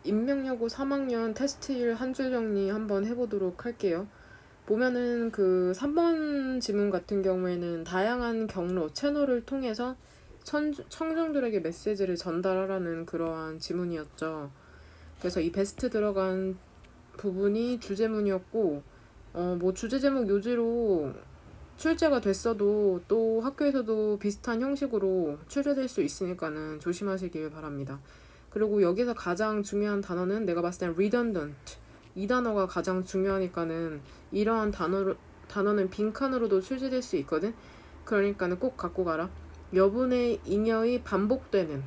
인명여고 3학년 테스트일 한 줄 정리 한번 해보도록 할게요. 보면은 그 3번 지문 같은 경우에는 다양한 경로, 채널을 통해서 청중들에게 메시지를 전달하라는 그러한 지문이었죠. 그래서 이 베스트 들어간 부분이 주제문이었고, 뭐 주제 제목 요지로 출제가 됐어도 또 학교에서도 비슷한 형식으로 출제될 수 있으니까는 조심하시길 바랍니다. 그리고 여기서 가장 중요한 단어는 내가 봤을 땐 redundant. 이 단어가 가장 중요하니까는 이러한 단어는 빈칸으로도 출제될 수 있거든. 그러니까는 꼭 갖고 가라. 여분의 잉여의 반복되는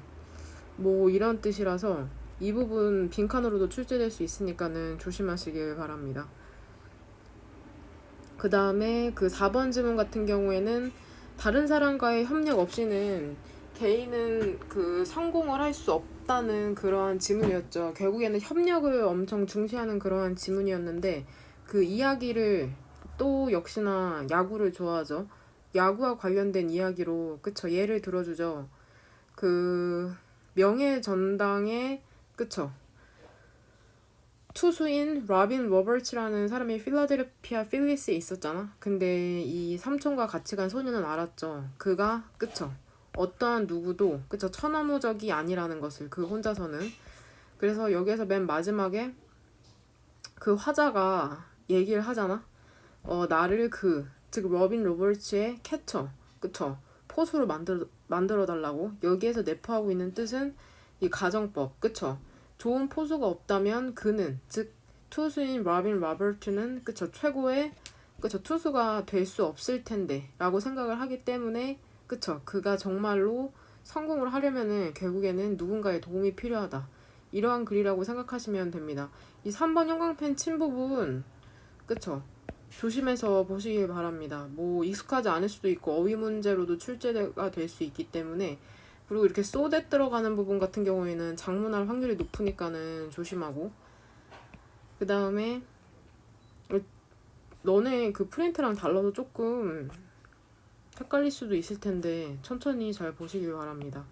뭐 이런 뜻이라서 이 부분 빈칸으로도 출제될 수 있으니까는 조심하시길 바랍니다. 그 다음에 그 4번 지문 같은 경우에는 다른 사람과의 협력 없이는 개인은 그 성공을 할 수 없다는 그러한 지문이었죠. 결국에는 협력을 엄청 중시하는 그러한 지문이었는데 그 이야기를 또 역시나 야구를 좋아하죠. 야구와 관련된 이야기로 그쵸 예를 들어주죠. 그 명예전당의 그쵸 투수인 로빈 로버츠라는 사람이 필라델피아 필리스에 있었잖아. 근데 이 삼촌과 같이 간 소녀는 알았죠. 그가 그쵸 어떠한 누구도 그쵸 천하무적이 아니라는 것을 그 혼자서는. 그래서 여기에서 맨 마지막에 그 화자가 얘기를 하잖아. 나를 즉 로빈 로버츠의 캐쳐 그쵸 포수로 만들어 달라고. 여기에서 내포하고 있는 뜻은 이 가정법 그쵸. 좋은 포수가 없다면 그는 즉 투수인 로빈 로버츠는 그쵸 최고의 그쵸 투수가 될 수 없을 텐데 라고 생각을 하기 때문에 그쵸 그가 정말로 성공을 하려면은 결국에는 누군가의 도움이 필요하다. 이러한 글이라고 생각하시면 됩니다. 이 3번 형광펜 친 부분 그쵸 조심해서 보시길 바랍니다. 뭐 익숙하지 않을 수도 있고 어휘 문제로도 출제가 될 수 있기 때문에. 그리고 이렇게 쏘댓 들어가는 부분 같은 경우에는 장문할 확률이 높으니까는 조심하고. 그 다음에 너네 그 프린트랑 달라서 조금 헷갈릴 수도 있을 텐데 천천히 잘 보시길 바랍니다.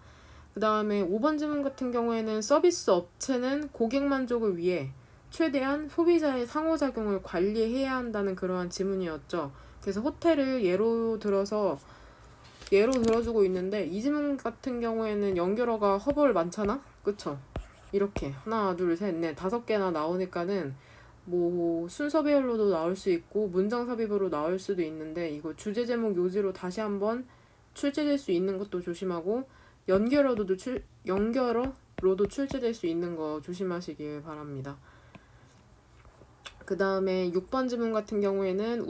그 다음에 5번 질문 같은 경우에는 서비스 업체는 고객 만족을 위해 최대한 소비자의 상호작용을 관리해야 한다는 그러한 지문이었죠. 그래서 호텔을 예로 들어주고 있는데 이 지문 같은 경우에는 연결어가 허벌 많잖아? 그쵸? 이렇게 하나 둘셋넷 5개나 나오니까는 뭐 순서별로도 나올 수 있고 문장 삽입으로 나올 수도 있는데 이거 주제 제목 요지로 다시 한번 출제될 수 있는 것도 조심하고 연결어로도 출제될 수 있는 거 조심하시길 바랍니다. 그 다음에 6번 지문 같은 경우에는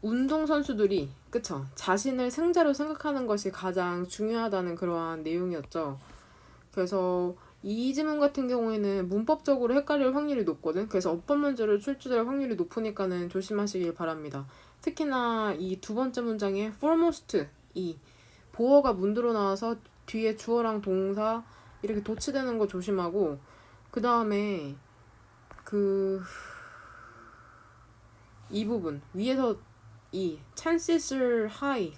운동선수들이 그쵸 자신을 승자로 생각하는 것이 가장 중요하다는 그러한 내용이었죠. 그래서 이 지문 같은 경우에는 문법적으로 헷갈릴 확률이 높거든. 그래서 어법 문제로 출제될 확률이 높으니까는 조심하시길 바랍니다. 특히나 이 두 번째 문장에 foremost 이 보어가 문드러 나와서 뒤에 주어랑 동사 이렇게 도치되는 거 조심하고. 그 다음에 이 부분 위에서 이 chances high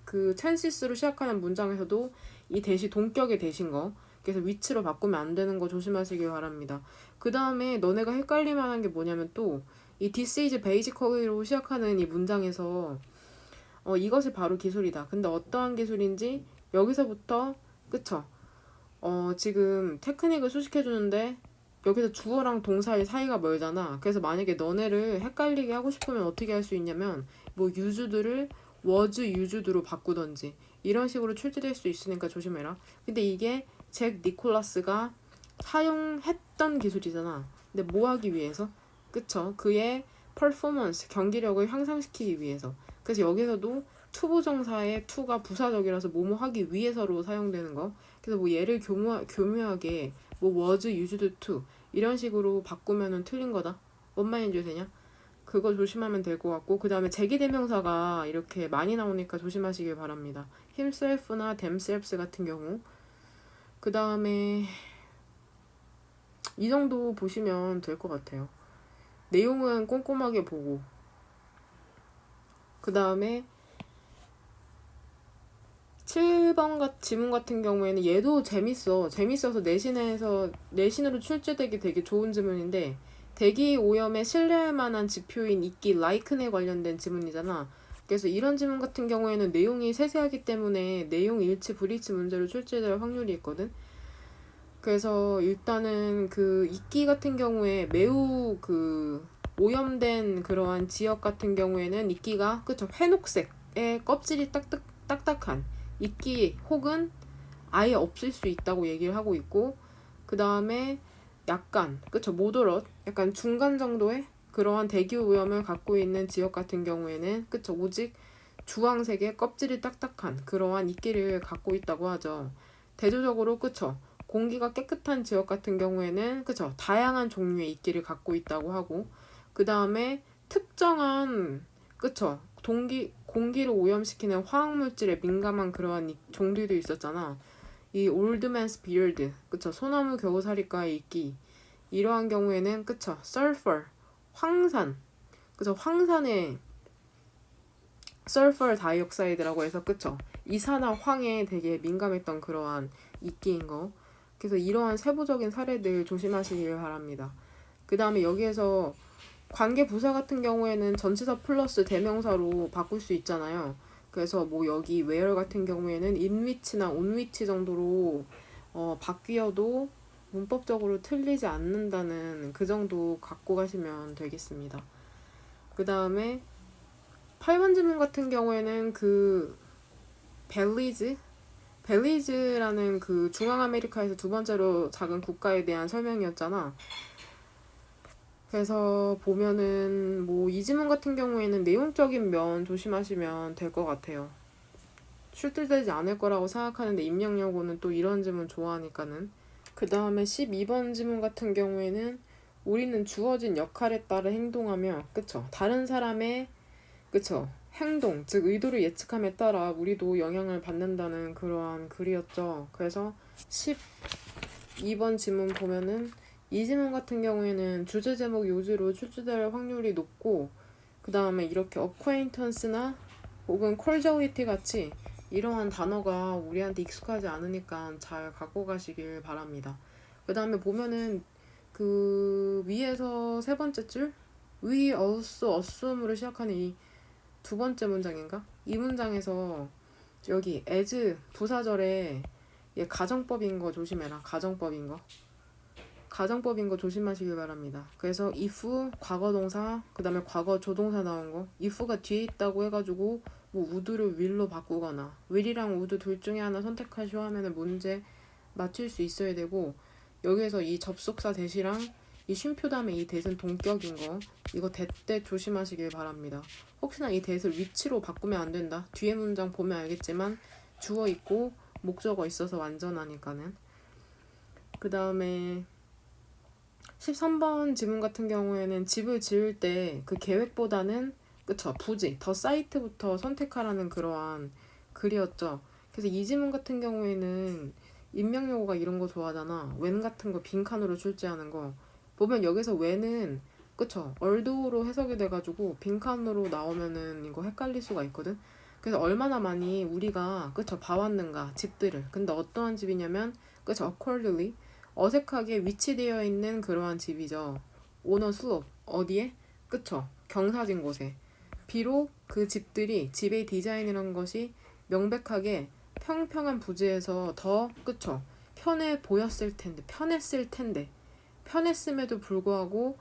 그 chances로 시작하는 문장에서도 이 대시 동격의 대신 거 그래서 위치로 바꾸면 안 되는 거 조심하시길 바랍니다. 그 다음에 너네가 헷갈릴 만한 게 뭐냐면 또 이 this is basically로 시작하는 이 문장에서 이것이 바로 기술이다. 근데 어떠한 기술인지 여기서부터 그쵸 지금 테크닉을 수식해주는데 여기서 주어랑 동사의 사이가 멀잖아. 그래서 만약에 너네를 헷갈리게 하고 싶으면 어떻게 할 수 있냐면 뭐 used를 was used로 바꾸던지 이런 식으로 출제될 수 있으니까 조심해라. 근데 이게 잭 니콜라스가 사용했던 기술이잖아. 근데 뭐 하기 위해서? 그쵸? 그의 퍼포먼스, 경기력을 향상시키기 위해서. 그래서 여기서도 투부정사의 투가 부사적이라서 뭐뭐 하기 위해서로 사용되는 거. 그래서 뭐 얘를 교묘하게 뭐 was used to 이런 식으로 바꾸면은 틀린 거다. 뭔 말인지 되냐? 그거 조심하면 될 것 같고. 그 다음에 제기대명사가 이렇게 많이 나오니까 조심하시길 바랍니다. himself나 themselves 같은 경우. 그 다음에 이 정도 보시면 될 것 같아요. 내용은 꼼꼼하게 보고. 그 다음에 7번 지문 같은 경우에는 얘도 재밌어서 내신으로 출제되기 되게 좋은 지문인데, 대기 오염에 신뢰할 만한 지표인 이끼 라이큰에 관련된 지문이잖아. 그래서 이런 지문 같은 경우에는 내용이 세세하기 때문에 내용 일치 불일치 문제로 출제될 확률이 있거든. 그래서 일단은 그 이끼 같은 경우에 매우 그 오염된 그러한 지역 같은 경우에는 이끼가 그쵸 회녹색의 껍질이 딱딱한 이끼 혹은 아예 없을 수 있다고 얘기를 하고 있고, 그 다음에 약간 그쵸 모더럿 약간 중간 정도의 그러한 대기 오염을 갖고 있는 지역 같은 경우에는 그쵸 오직 주황색의 껍질이 딱딱한 그러한 이끼를 갖고 있다고 하죠. 대조적으로 그쵸 공기가 깨끗한 지역 같은 경우에는 그쵸 다양한 종류의 이끼를 갖고 있다고 하고, 그 다음에 특정한 그쵸 공기를 오염시키는 화학물질에 민감한 그러한 종들도 있었잖아. 이 올드맨스 비어드 그쵸 소나무 겨우살이과의 이끼, 이러한 경우에는 그쵸 sulfur 황산 그쵸 황산에 sulfur 다이옥사이드라고 해서 그쵸 이산화황에 되게 민감했던 그러한 이끼인 거. 그래서 이러한 세부적인 사례들 조심하시길 바랍니다. 그 다음에 여기에서 관계 부사 같은 경우에는 전치사 플러스 대명사로 바꿀 수 있잖아요. 그래서 뭐 여기 where 같은 경우에는 in which나 on which 정도로 바뀌어도 문법적으로 틀리지 않는다는 그 정도 갖고 가시면 되겠습니다. 그 다음에 8번 질문 같은 경우에는 그 벨리즈라는 그 중앙아메리카에서 두 번째로 작은 국가에 대한 설명이었잖아. 그래서 보면은 뭐 이 지문 같은 경우에는 내용적인 면 조심하시면 될 것 같아요. 출제되지 않을 거라고 생각하는데 입력여고는 또 이런 지문 좋아하니까는. 그 다음에 12번 지문 같은 경우에는 우리는 주어진 역할에 따라 행동하며 그쵸 다른 사람의 그쵸 행동 즉 의도를 예측함에 따라 우리도 영향을 받는다는 그러한 글이었죠. 그래서 12번 지문 보면은 이 지문 같은 경우에는 주제 제목 요지로 출제될 확률이 높고, 그 다음에 이렇게 acquaintance나 혹은 cordiality 같이 이러한 단어가 우리한테 익숙하지 않으니까 잘 갖고 가시길 바랍니다. 그 다음에 보면은 그 위에서 세 번째 줄 we also assume으로 시작하는 이 두 번째 문장인가? 이 문장에서 여기 as 부사절에 얘 가정법인 거 조심해라. 가정법인 거 조심하시길 바랍니다. 그래서 if 과거동사 그 다음에 과거 조동사 나온 거 if가 뒤에 있다고 해가지고 뭐 would를 will로 바꾸거나 will이랑 would 둘 중에 하나 선택하시오 하면은 문제 맞출 수 있어야 되고, 여기에서 이 접속사 대시랑 이 쉼표 다음에 이 대신 동격인 거 이거 대때 조심하시길 바랍니다. 혹시나 이 대를 위치로 바꾸면 안 된다. 뒤에 문장 보면 알겠지만 주어 있고 목적어 있어서 완전하니까는. 그 다음에 13번 지문 같은 경우에는 집을 지을 때 그 계획보다는 그쵸 부지 더 사이트부터 선택하라는 그러한 글이었죠. 그래서 이 지문 같은 경우에는 인명용어가 이런 거 좋아하잖아. when 같은 거 빈칸으로 출제하는 거 보면 여기서 when은 그쵸 얼도로 해석이 돼가지고 빈칸으로 나오면은 이거 헷갈릴 수가 있거든. 그래서 얼마나 많이 우리가 그쵸 봐왔는가 집들을. 근데 어떠한 집이냐면 그쵸 accordingly 어색하게 위치되어 있는 그러한 집이죠. 오너 슬롭 어디에? 그쵸 경사진 곳에. 비록 그 집들이 집의 디자인이란 것이 명백하게 평평한 부지에서 더 그쵸 편했을 텐데 편했음에도 불구하고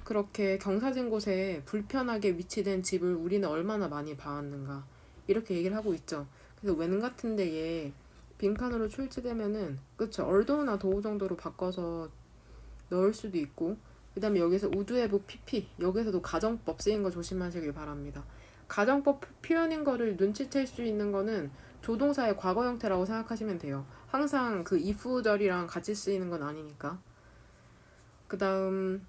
그렇게 경사진 곳에 불편하게 위치된 집을 우리는 얼마나 많이 봐왔는가 이렇게 얘기를 하고 있죠. 그래서 웬 같은 데에 빈칸으로 출제되면은 그쵸 얼도나 도우 정도로 바꿔서 넣을 수도 있고, 그 다음에 여기서 우드 해브 pp 여기서도 가정법 쓰인 거 조심하시길 바랍니다. 가정법 표현인 거를 눈치챌 수 있는 거는 조동사의 과거 형태라고 생각하시면 돼요. 항상 그 if절이랑 같이 쓰이는 건 아니니까. 그 다음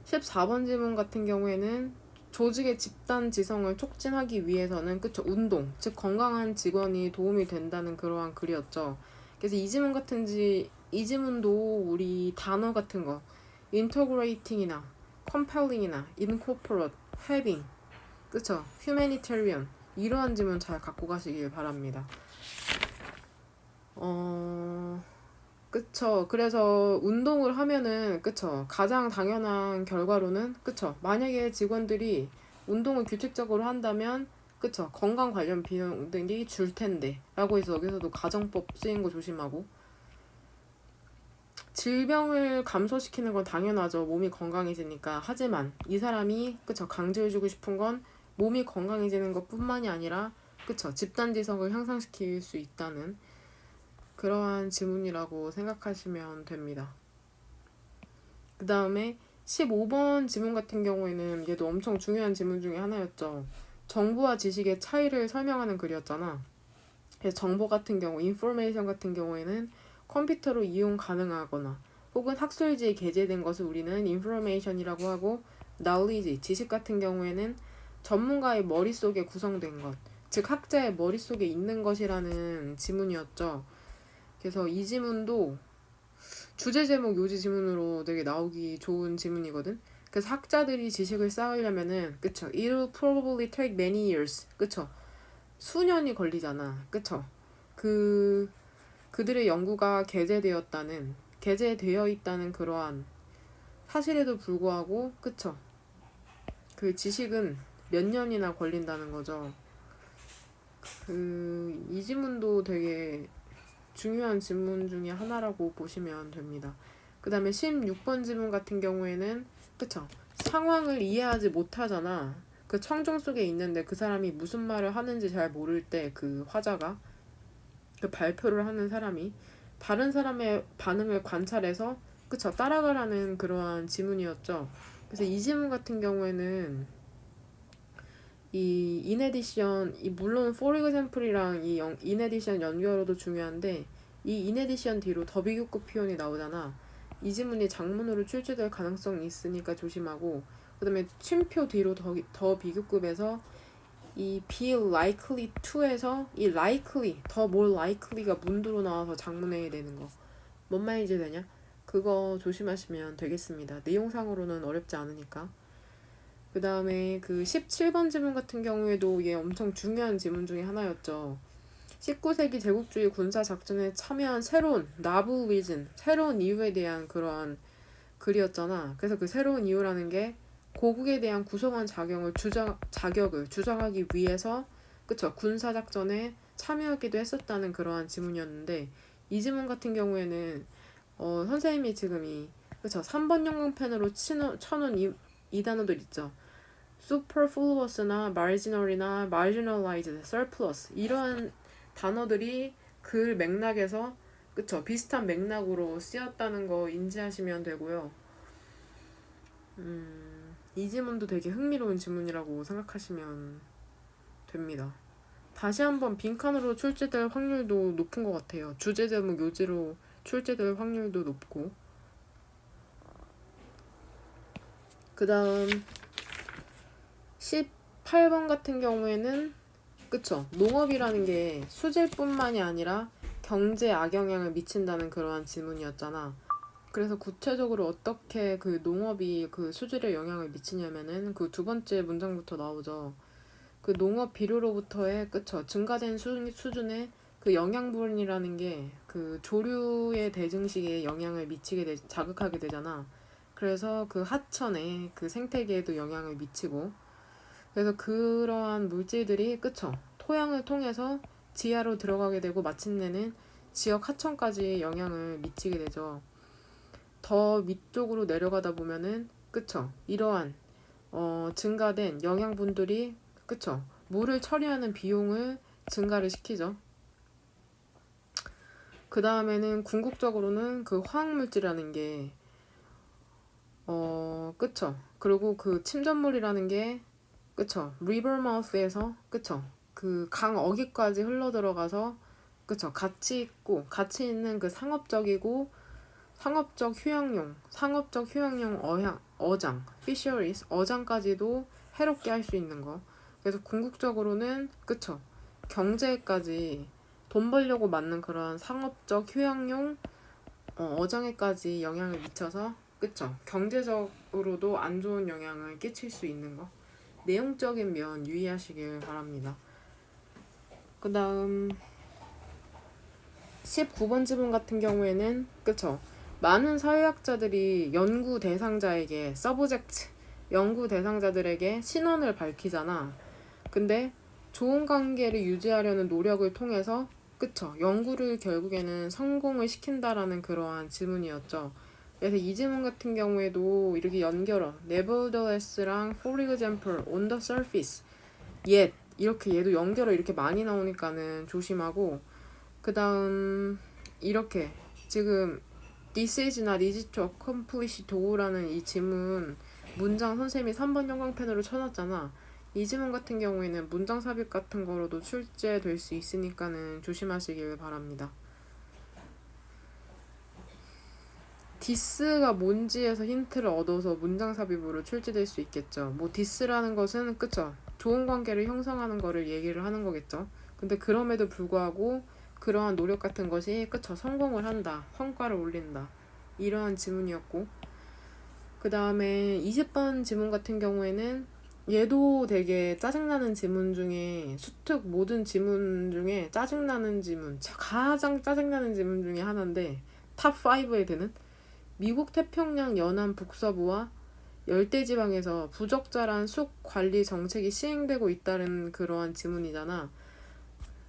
14번 질문 같은 경우에는 조직의 집단 지성을 촉진하기 위해서는 그쵸 운동 즉 건강한 직원이 도움이 된다는 그러한 글이었죠. 그래서 이 지문도 우리 단어 같은 거 integrating이나 compelling이나 incorporate, having 그쵸 humanitarian 이러한 질문 잘 갖고 가시길 바랍니다. 그쵸. 그래서 운동을 하면은, 그쵸. 가장 당연한 결과로는, 그쵸. 만약에 직원들이 운동을 규칙적으로 한다면, 그쵸. 건강 관련 비용들이 줄 텐데. 라고 해서 여기서도 가정법 쓰인 거 조심하고. 질병을 감소시키는 건 당연하죠. 몸이 건강해지니까. 하지만 이 사람이, 그쵸. 강조해주고 싶은 건 몸이 건강해지는 것 뿐만이 아니라, 그쵸. 집단지성을 향상시킬 수 있다는 그러한 지문이라고 생각하시면 됩니다. 그 다음에 15번 지문 같은 경우에는 얘도 엄청 중요한 지문 중에 하나였죠. 정보와 지식의 차이를 설명하는 글이었잖아. 그래서 정보 같은 경우, 인포메이션 같은 경우에는 컴퓨터로 이용 가능하거나 혹은 학술지에 게재된 것을 우리는 인포메이션이라고 하고, knowledge, 지식 같은 경우에는 전문가의 머릿속에 구성된 것, 즉 학자의 머릿속에 있는 것이라는 지문이었죠. 그래서 이 지문도 주제 제목 요지 지문으로 되게 나오기 좋은 지문이거든. 그래서 학자들이 지식을 쌓으려면은, 그쵸, it'll probably take many years, 그쵸, 수년이 걸리잖아, 그쵸. 그들의 연구가 게재되어 있다는 그러한 사실에도 불구하고, 그쵸, 그 지식은 몇 년이나 걸린다는 거죠. 이 지문도 되게 중요한 지문 중에 하나라고 보시면 됩니다. 그 다음에 16번 지문 같은 경우에는, 그쵸, 상황을 이해하지 못하잖아. 그 청중 속에 있는데 그 사람이 무슨 말을 하는지 잘 모를 때 그 화자가, 그 발표를 하는 사람이 다른 사람의 반응을 관찰해서, 그쵸, 따라가라는 그러한 지문이었죠. 그래서 이 지문 같은 경우에는 이 인에디션, 이 물론 for example이랑 이 인에디션 연결어도 중요한데, 이 인에디션 뒤로 더 비교급 표현이 나오잖아. 이 지문이 장문으로 출제될 가능성이 있으니까 조심하고, 그 다음에 쉼표 뒤로 더 비교급에서 이 be likely to에서 이 likely, 더 more likely가 문두로 나와서 장문에 되는 거. 뭔 말인지 되냐? 그거 조심하시면 되겠습니다. 내용상으로는 어렵지 않으니까. 그 다음에 그 17번 지문 같은 경우에도 얘 엄청 중요한 지문 중에 하나였죠. 19세기 제국주의 군사작전에 참여한 새로운 나부 리즌, 새로운 이유에 대한 그러한 글이었잖아. 그래서 그 새로운 이유라는 게 고국에 대한 구성원 자격을 주장하기 위해서, 그쵸, 군사작전에 참여하기도 했었다는 그러한 지문이었는데, 이 지문 같은 경우에는 선생님이 지금 그쵸, 3번 영광펜으로 쳐놓은 이 단어들 있죠. superfluous나 marginal이나 marginalized, surplus, 이런 단어들이 글 맥락에서, 그쵸, 비슷한 맥락으로 쓰였다는 거 인지하시면 되고요. 이 지문도 되게 흥미로운 지문이라고 생각하시면 됩니다. 다시 한번 빈칸으로 출제될 확률도 높은 것 같아요. 주제 제목 요지로 출제될 확률도 높고. 그 다음 18번 같은 경우에는, 그쵸, 농업이라는 게 수질뿐만이 아니라 경제에 악영향을 미친다는 그러한 지문이었잖아. 그래서 구체적으로 어떻게 그 농업이 그 수질에 영향을 미치냐면은 그 두 번째 문장부터 나오죠. 그 농업 비료로부터의, 그쵸, 증가된 수준의 그 영양분이라는 게 그 조류의 대증식에 영향을 자극하게 되잖아. 그래서 그 하천에 그 생태계에도 영향을 미치고, 그래서 그러한 물질들이, 그쵸, 토양을 통해서 지하로 들어가게 되고 마침내는 지역 하천까지 영향을 미치게 되죠. 더 위쪽으로 내려가다 보면은, 그쵸, 이러한 증가된 영양분들이, 그쵸, 물을 처리하는 비용을 증가를 시키죠. 그 다음에는 궁극적으로는 그 화학물질이라는 게 그쵸, 그리고 그 침전물이라는 게, 그쵸, 리버마우스에서, 그쵸, 그 강 어귀까지 흘러 들어가서, 그쵸, 가치 있는 그 상업적 휴양용 어장, fisheries, 어장까지도 해롭게 할 수 있는 거. 그래서 궁극적으로는, 그쵸, 경제까지 돈 벌려고 만든 그런 상업적 휴양용 어장에까지 영향을 미쳐서, 그쵸, 경제적으로도 안 좋은 영향을 끼칠 수 있는 거. 내용적인 면 유의하시길 바랍니다. 그 다음 19번 지문 같은 경우에는 그쵸, 많은 사회학자들이 연구 대상자에게 서브젝트, 연구 대상자들에게 신원을 밝히잖아. 근데 좋은 관계를 유지하려는 노력을 통해서 그쵸, 연구를 결국에는 성공을 시킨다라는 그러한 지문이었죠. 그래서 이 지문 같은 경우에도 이렇게 연결어 nevertheless랑 for example, on the surface, yet 이렇게 얘도 연결어 이렇게 많이 나오니까는 조심하고, 그 다음 이렇게 지금 This is not easy to accomplish though 라는 이 지문 문장 선생님이 3번 형광펜으로 쳐놨잖아. 이 지문 같은 경우에는 문장 삽입 같은 거로도 출제될 수 있으니까는 조심하시길 바랍니다. 디스가 뭔지에서 힌트를 얻어서 문장 삽입으로 출제될 수 있겠죠. 뭐 디스라는 것은 그쵸, 좋은 관계를 형성하는 거를 얘기를 하는 거겠죠. 근데 그럼에도 불구하고 그러한 노력 같은 것이 그쵸, 성공을 한다, 성과를 올린다, 이러한 지문이었고, 그 다음에 20번 지문 같은 경우에는 얘도 되게 짜증나는 지문 중에, 수특 모든 지문 중에 짜증나는 지문, 가장 짜증나는 지문 중에 하나인데 탑 5에 드는, 미국 태평양 연안 북서부와 열대지방에서 부적절한 숲 관리 정책이 시행되고 있다는 그러한 지문이잖아.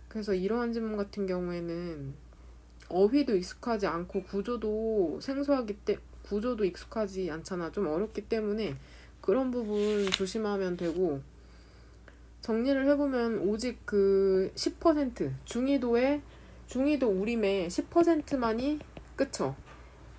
그래서 이러한 지문 같은 경우에는 어휘도 익숙하지 않고 구조도 익숙하지 않잖아. 좀 어렵기 때문에 그런 부분 조심하면 되고, 정리를 해보면 오직 그 10% 중위도 우림의 10%만이 그쵸,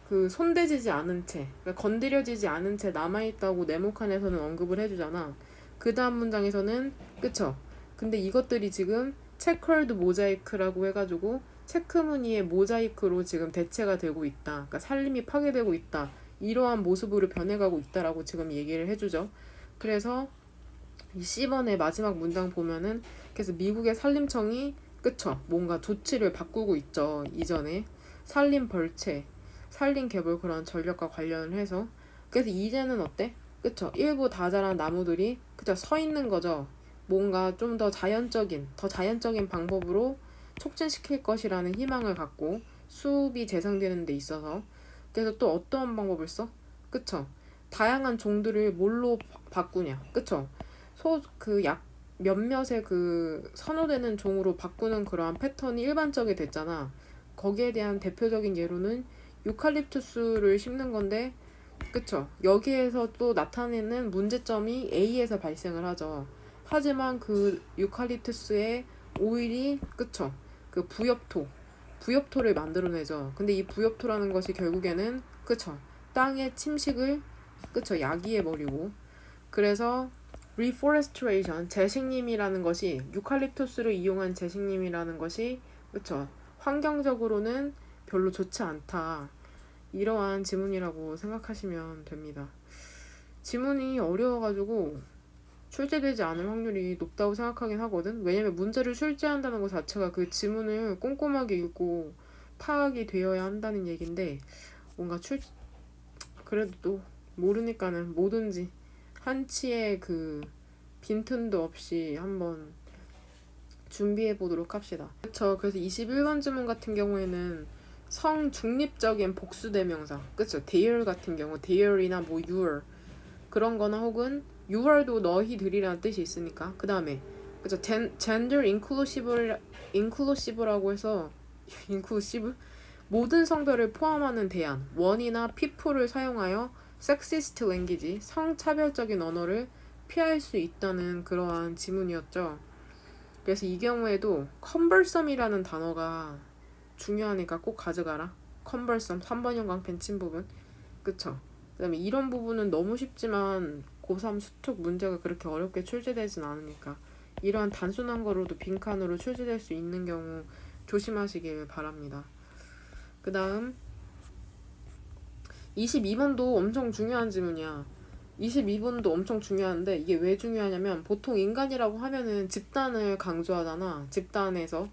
그 손대지지 않은 채, 그러니까 건드려지지 않은 채 남아있다고 네모칸에서는 언급을 해주잖아. 그 다음 문장에서는 그쵸, 근데 이것들이 지금 체커드 모자이크라고 해가지고 체크 무늬의 모자이크로 지금 대체가 되고 있다, 그러니까 살림이 파괴되고 있다, 이러한 모습으로 변해가고 있다라고 지금 얘기를 해주죠. 그래서 이 C번의 마지막 문장 보면은 그래서 미국의 산림청이 그쵸, 뭔가 조치를 바꾸고 있죠. 이전에 산림 벌채, 산림 개발 그런 전력과 관련을 해서. 그래서 이제는 어때? 그쵸, 일부 다 자란 나무들이 그쵸, 서 있는 거죠. 뭔가 좀 더 자연적인 방법으로 촉진시킬 것이라는 희망을 갖고 수업이 재생되는 데 있어서. 그래서 또 어떠한 방법을 써? 그쵸, 다양한 종들을 뭘로 바꾸냐, 그쵸, 몇몇의 그 선호되는 종으로 바꾸는 그러한 패턴이 일반적이 됐잖아. 거기에 대한 대표적인 예로는 유칼립투스를 심는 건데, 그쵸, 여기에서 또 나타내는 문제점이 A에서 발생을 하죠. 하지만 그 유칼립투스의 오일이 그쵸, 그 부엽토를 만들어내죠. 근데 이 부엽토라는 것이 결국에는 그쵸, 땅의 침식을 그쵸, 야기해버리고. 그래서 reforestation, 재식림이라는 것이, 유칼립투스를 이용한 재식림이라는 것이 그쵸, 환경적으로는 별로 좋지 않다, 이러한 지문이라고 생각하시면 됩니다. 지문이 어려워가지고 출제되지 않을 확률이 높다고 생각하긴 하거든. 왜냐면 문제를 출제한다는 것 자체가 그 지문을 꼼꼼하게 읽고 파악이 되어야 한다는 얘긴데, 뭔가 그래도 또 모르니까는 뭐든지 한치의 그 빈틈도 없이 한번 준비해 보도록 합시다. 그쵸. 그래서 21번 지문 같은 경우에는 성중립적인 복수대명사, 그쵸, their 같은 경우 their이나 뭐 your 그런 거나, 혹은 your도 너희들이라는 뜻이 있으니까. 그 다음에 그쵸, gender inclusive라고 해서 inclusive, 모든 성별을 포함하는 대안, one이나 people를 사용하여 sexist language, 성차별적인 언어를 피할 수 있다는 그러한 지문이었죠. 그래서 이 경우에도 cumbersome이라는 단어가 중요하니까 꼭 가져가라. cumbersome 3번 형광펜 친 부분. 그쵸. 그 다음에 이런 부분은 너무 쉽지만 고3 수특 문제가 그렇게 어렵게 출제되진 않으니까 이러한 단순한 거로도 빈칸으로 출제될 수 있는 경우 조심하시길 바랍니다. 그 다음 22번도 엄청 중요한 지문이야. 22번도 엄청 중요한데, 이게 왜 중요하냐면 보통 인간이라고 하면은 집단을 강조하잖아. 집단에서.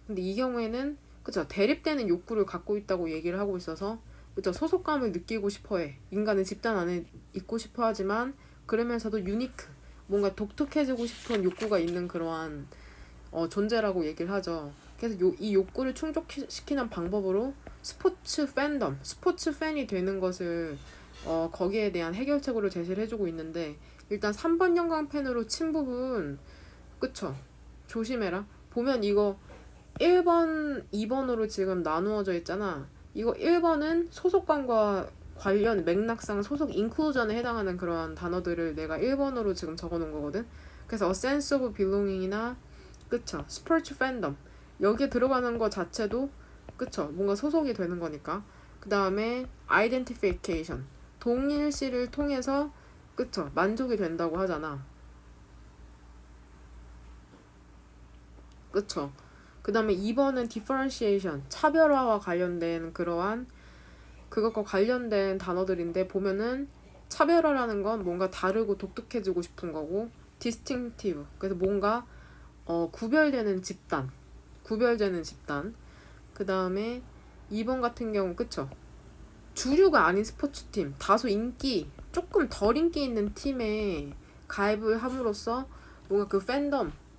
근데 이 경우에는 그쵸, 대립되는 욕구를 갖고 있다고 얘기를 하고 있어서 그쵸, 소속감을 느끼고 싶어해. 인간은 집단 안에 있고 싶어 하지만 그러면서도 유니크, 뭔가 독특해지고 싶은 욕구가 있는 그러한 존재라고 얘기를 하죠. 그래서 이 욕구를 충족시키는 방법으로 스포츠 팬덤, 스포츠 팬이 되는 것을 거기에 대한 해결책으로 제시를 해주고 있는데 일단 3번 영광 팬으로 친 부분 그쵸? 조심해라. 보면 이거 1번, 2번으로 지금 나누어져 있잖아. 이거 1번은 소속감과 관련 맥락상 소속 인클루전에 해당하는 그러한 단어들을 내가 1번으로 지금 적어 놓은 거거든. 그래서 a sense of belonging이나 그쵸? 스포츠 팬덤 여기에 들어가는 거 자체도 그쵸? 뭔가 소속이 되는 거니까. 그 다음에 identification 동일시를 통해서 그쵸? 만족이 된다고 하잖아. 그쵸? 그 다음에 2번은 differentiation 차별화와 관련된 그러한 그것과 관련된 단어들인데 보면은 차별화라는 건 뭔가 다르고 독특해지고 싶은 거고 distinctive 그래서 뭔가 구별되는 집단 그 다음에 2번 같은 경우 그쵸 주류가 아닌 스포츠팀 다소 조금 덜 인기 있는 팀에 가입을 함으로써 뭔가 그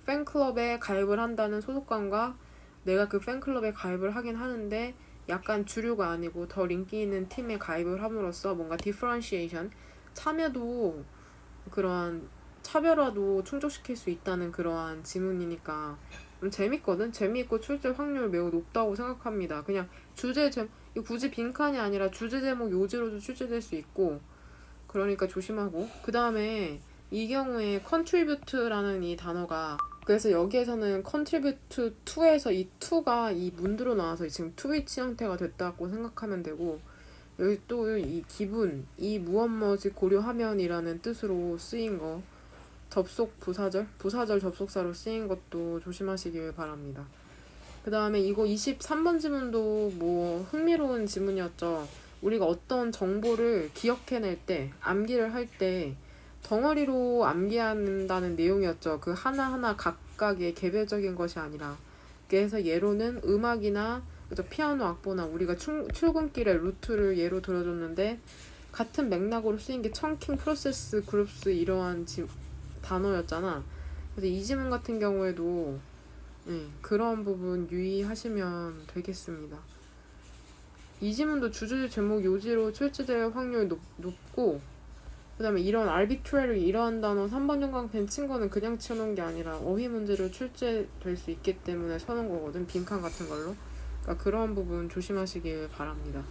팬클럽에 가입을 한다는 소속감과 내가 그 팬클럽에 가입을 하긴 하는데 약간 주류가 아니고 덜 인기 있는 팀에 가입을 함으로써 뭔가 디퍼런시에이션 참여도 그러한 차별화도 충족시킬 수 있다는 그러한 지문이니까 재밌거든. 재미있고 출제 확률 매우 높다고 생각합니다. 그냥 굳이 빈칸이 아니라 주제 제목 요지로도 출제될 수 있고 그러니까 조심하고 그 다음에 이 경우에 contribute라는 이 단어가 그래서 여기에서는 contribute to에서 이 to가 이 문두로 나와서 지금 to which 형태가 됐다고 생각하면 되고 여기 또 이 기분, 이 무엇 무엇이 고려하면이라는 뜻으로 쓰인 거 부사절 접속사로 쓰인 것도 조심하시길 바랍니다. 그 다음에 이거 23번 지문도 뭐 흥미로운 지문이었죠. 우리가 어떤 정보를 기억해낼 때, 암기를 할 때 덩어리로 암기한다는 내용이었죠. 그 하나하나 각각의 개별적인 것이 아니라. 그래서 예로는 음악이나 그죠? 피아노 악보나 우리가 출근길에 루트를 예로 들어줬는데 같은 맥락으로 쓰인 게 청킹, 프로세스, 그룹스 이러한 단어였잖아. 그래서 이 지문 같은 경우에도 그런 부분 유의하시면 되겠습니다. 이 지문도 주제 제목 요지로 출제될 확률이 높고 그 다음에 이런 arbitrary 이러한 단어 3번 영광펜 친 거는 그냥 치워놓은 게 아니라 어휘 문제로 출제될 수 있기 때문에 쳐놓은 거거든. 빈칸 같은 걸로. 그러니까 그런 부분 조심하시길 바랍니다.